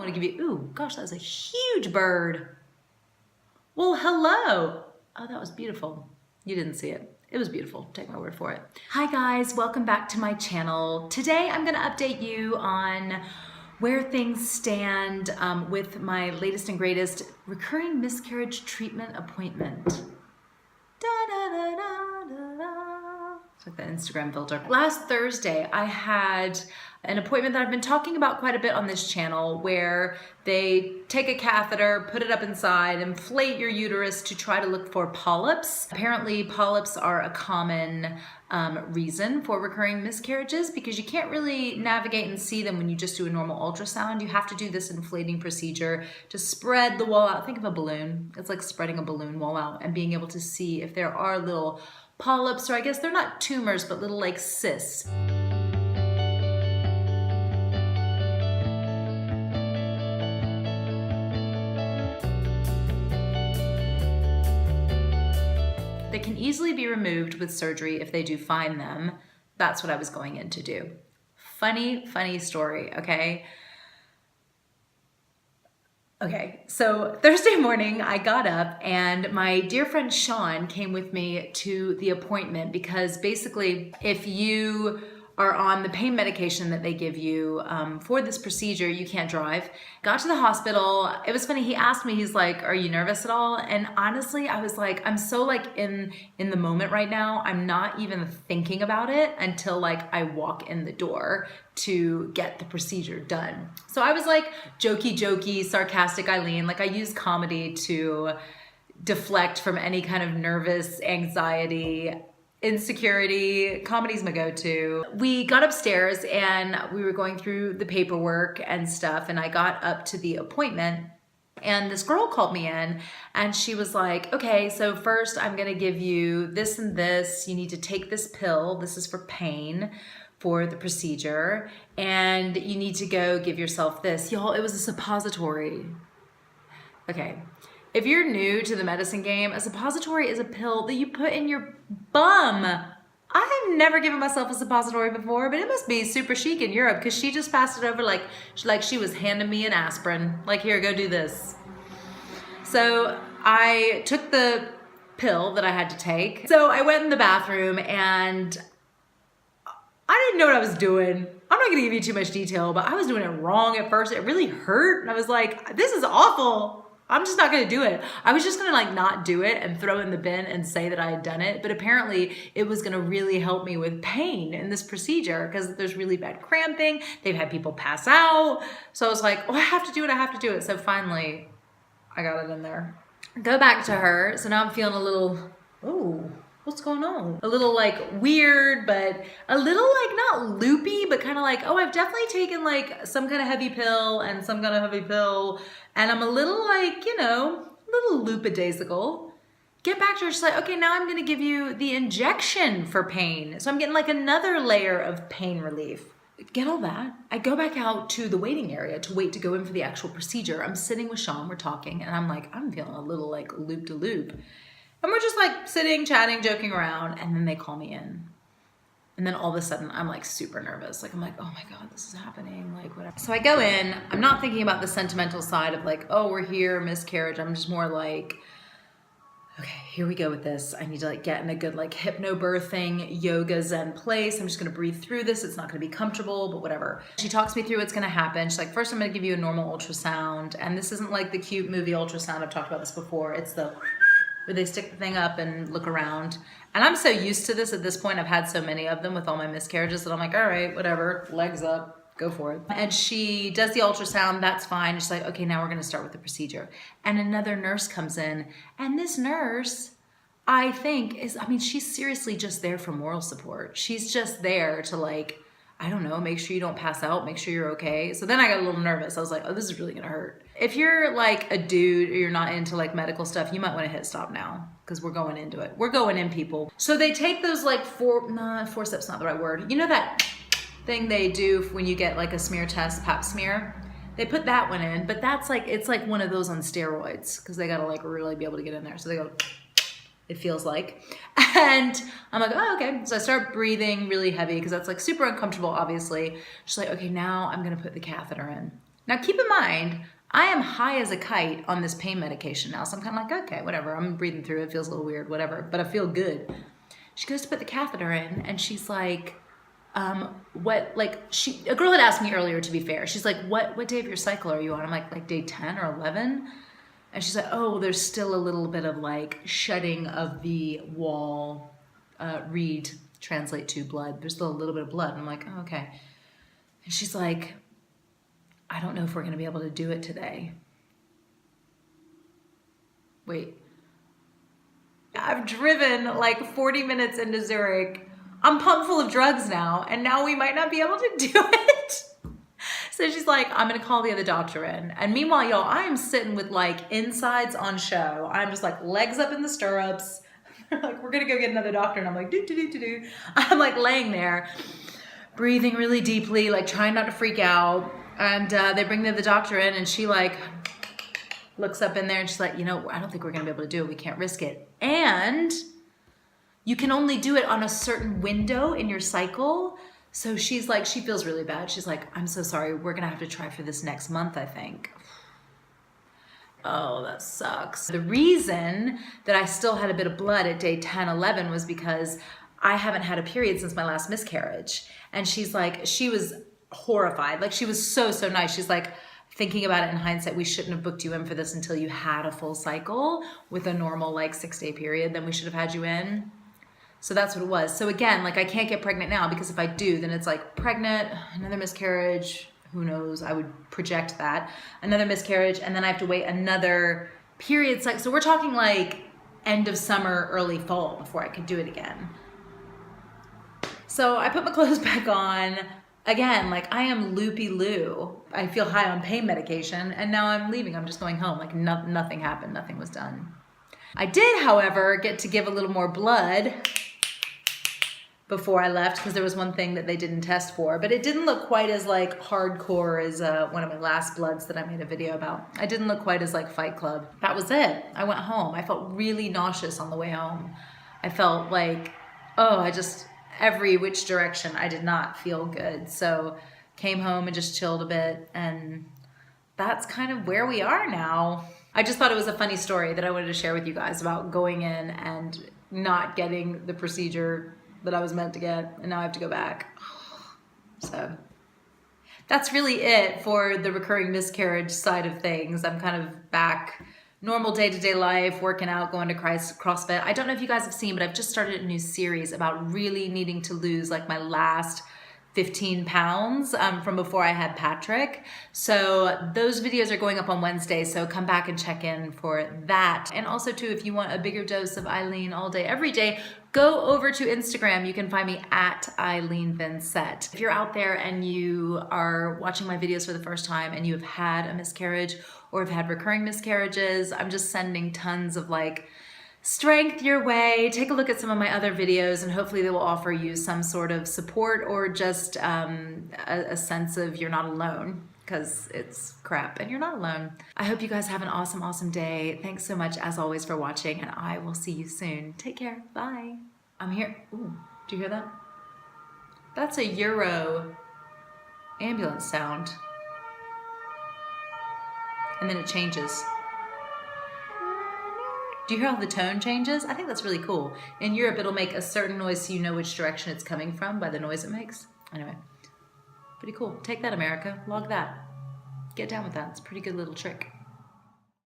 I want to give you, ooh, gosh, that was a huge bird. Well, hello. Oh, that was beautiful. You didn't see it. It was beautiful. Take my word for it. Hi guys, welcome back to my channel. Today I'm going to update you on where things stand with my latest and greatest recurring miscarriage treatment appointment. Da, da, da, da, da, da. It's like the Instagram filter. Last Thursday, I had an appointment that I've been talking about quite a bit on this channel where they take a catheter, put it up inside, inflate your uterus to try to look for polyps. Apparently, polyps are a common reason for recurring miscarriages because you can't really navigate and see them when you just do a normal ultrasound. You have to do this inflating procedure to spread the wall out. Think of a balloon. It's like spreading a balloon wall out and being able to see if there are little polyps, or I guess they're not tumors, but little like cysts. They can easily be removed with surgery if they do find them. That's what I was going in to do. Funny story, okay? Okay, so Thursday morning I got up and my dear friend Sean came with me to the appointment because basically if you are on the pain medication that they give you for this procedure, you can't drive. Got to the hospital. It was funny. He asked me, he's like, are you nervous at all? And honestly, I was like, I'm so like in the moment right now. I'm not even thinking about it until like I walk in the door to get the procedure done. So I was like jokey, sarcastic Eileen. Like I use comedy to deflect from any kind of nervous anxiety, insecurity. Comedy's my go-to. We got upstairs and we were going through the paperwork and stuff, and I got up to the appointment and this girl called me in and she was like, okay, so first I'm gonna give you this and this. You need to take this pill. This is for pain for the procedure, and you need to go give yourself this. Y'all, it was a suppository. Okay. If you're new to the medicine game, a suppository is a pill that you put in your bum. I have never given myself a suppository before, but it must be super chic in Europe because she just passed it over like she was handing me an aspirin. Like, here, go do this. So I took the pill that I had to take. So I went in the bathroom and I didn't know what I was doing. I'm not gonna give you too much detail, but I was doing it wrong at first. It really hurt. And I was like, this is awful. I'm just not gonna do it. I was just gonna like not do it and throw it in the bin and say that I had done it. But apparently it was gonna really help me with pain in this procedure because there's really bad cramping. They've had people pass out. So I was like, oh, I have to do it. So finally I got it in there. Go back to her. So now I'm feeling a little, oh, what's going on? A little like weird, but a little like not loopy, but kind of like, oh, I've definitely taken like some kind of heavy pill and some kind of heavy pill. And I'm a little like, you know, a little loopadaisical. Get back to her, she's like, okay, now I'm gonna give you the injection for pain. So I'm getting like another layer of pain relief. Get all that. I go back out to the waiting area to wait to go in for the actual procedure. I'm sitting with Sean, we're talking, and I'm like, I'm feeling a little like loop-de-loop. And we're just like sitting, chatting, joking around, and then they call me in. And then all of a sudden, I'm like super nervous. Like, I'm like, oh my God, this is happening, like whatever. So I go in, I'm not thinking about the sentimental side of like, oh, we're here, miscarriage. I'm just more like, okay, here we go with this. I need to like get in a good like hypnobirthing, yoga zen place. I'm just gonna breathe through this. It's not gonna be comfortable, but whatever. She talks me through what's gonna happen. She's like, first I'm gonna give you a normal ultrasound. And this isn't like the cute movie ultrasound. I've talked about this before. It's the where they stick the thing up and look around. And I'm so used to this at this point. I've had so many of them with all my miscarriages that I'm like, all right, whatever, legs up, go for it. And she does the ultrasound, that's fine. She's like, okay, now we're gonna start with the procedure. And another nurse comes in, and this nurse, I think is, I mean, she's seriously just there for moral support. She's just there to like, I don't know, make sure you don't pass out, make sure you're okay. So then I got a little nervous. I was like, oh, this is really gonna hurt. If you're like a dude or you're not into like medical stuff, you might wanna hit stop now because we're going into it. We're going in, people. So they take those like forceps, not the right word. You know that thing they do when you get like a smear test, pap smear? They put that one in, but that's like, it's like one of those on steroids because they gotta like really be able to get in there. So they go, it feels like. And I'm like, oh, okay. So I start breathing really heavy because that's like super uncomfortable, obviously. She's like, okay, now I'm gonna put the catheter in. Now keep in mind, I am high as a kite on this pain medication now, so I'm kind of like, okay, whatever. I'm breathing through it. Feels a little weird, whatever, but I feel good. She goes to put the catheter in, and she's like, a girl had asked me earlier, to be fair. She's like, what day of your cycle are you on? I'm like day 10 or 11. And she's like, oh, there's still a little bit of like shedding of the wall, read, translate to blood. There's still a little bit of blood. And I'm like, oh, okay. And she's like, I don't know if we're going to be able to do it today. Wait. I've driven like 40 minutes into Zurich. I'm pumped full of drugs now, and now we might not be able to do it. So she's like, I'm gonna call the other doctor in. And meanwhile, y'all, I am sitting with like insides on show. I'm just like legs up in the stirrups. Like, we're gonna go get another doctor. And I'm like, do. I'm like laying there, breathing really deeply, like trying not to freak out. And they bring the other doctor in, and she like looks up in there, and she's like, you know, I don't think we're gonna be able to do it. We can't risk it. And you can only do it on a certain window in your cycle. So she's like, she feels really bad. She's like, I'm so sorry. We're gonna have to try for this next month, I think. Oh, that sucks. The reason that I still had a bit of blood at day 10, 11 was because I haven't had a period since my last miscarriage. And she's like, she was horrified. Like, she was so nice. She's like, thinking about it in hindsight, we shouldn't have booked you in for this until you had a full cycle with a normal like 6-day period. Then we should have had you in. So that's what it was. So again, like, I can't get pregnant now, because if I do, then it's like pregnant, another miscarriage, who knows, I would project that, another miscarriage, and then I have to wait another period cycle. So we're talking like end of summer, early fall before I could do it again. So I put my clothes back on. Again, like, I am loopy-loo. I feel high on pain medication, and now I'm leaving. I'm just going home. Like, nothing happened. Nothing was done. I did, however, get to give a little more blood before I left, because there was one thing that they didn't test for, but it didn't look quite as like hardcore as one of my last bloods that I made a video about. I didn't look quite as like Fight Club. That was it. I went home. I felt really nauseous on the way home. I felt like, every which direction. I did not feel good. So came home and just chilled a bit, and that's kind of where we are now. I just thought it was a funny story that I wanted to share with you guys about going in and not getting the procedure that I was meant to get, and now I have to go back. So that's really it for the recurring miscarriage side of things. I'm kind of back, normal day-to-day life, working out, going to CrossFit. I don't know if you guys have seen, but I've just started a new series about really needing to lose like my last 15 pounds from before I had Patrick. So those videos are going up on Wednesday, so come back and check in for that. And also too, if you want a bigger dose of Eileen all day, every day, go over to Instagram. You can find me at Eileen Vincett. If you're out there and you are watching my videos for the first time and you have had a miscarriage or have had recurring miscarriages, I'm just sending tons of like strength your way. Take a look at some of my other videos, and hopefully they will offer you some sort of support or just a sense of you're not alone, because it's crap and you're not alone. I hope you guys have an awesome, awesome day. Thanks so much as always for watching, and I will see you soon. Take care. Bye. I'm here. Ooh, do you hear that? That's a Euro ambulance sound. And then it changes. Do you hear how the tone changes? I think that's really cool. In Europe, it'll make a certain noise so you know which direction it's coming from by the noise it makes. Anyway, pretty cool. Take that, America. Log that. Get down with that. It's a pretty good little trick.